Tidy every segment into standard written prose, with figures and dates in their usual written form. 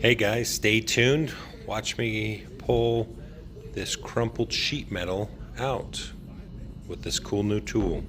Hey guys, stay tuned. Watch me pull this crumpled sheet metal out with this cool new tool.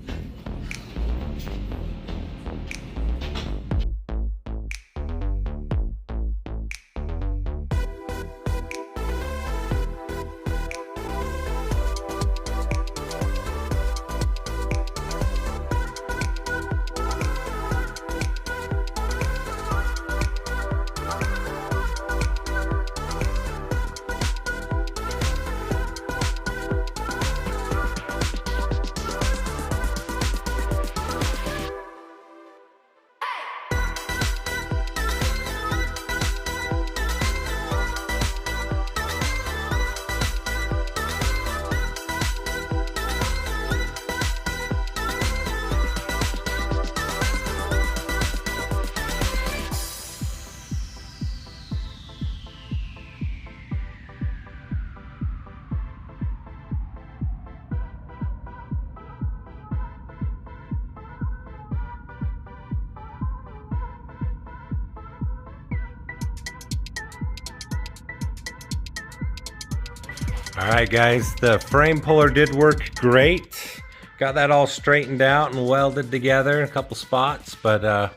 Alright guys, the frame puller did work great. Got that all straightened out and welded together in a couple spots, but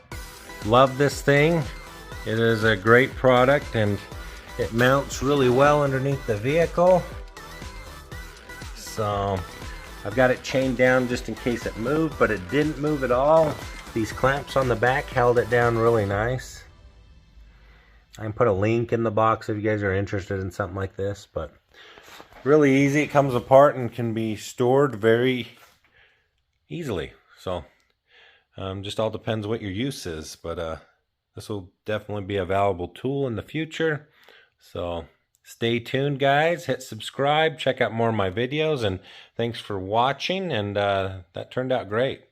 love this thing. It is a great product and it mounts really well underneath the vehicle. So I've got it chained down just in case it moved, but it didn't move at all. These clamps on the back held it down really nice. I can put a link in the box if you guys are interested in something like this, but really easy. It comes apart and can be stored very easily. So just all depends what your use is, but this will definitely be a valuable tool in the future. So stay tuned guys, hit subscribe, check out more of my videos, and thanks for watching, and that turned out great.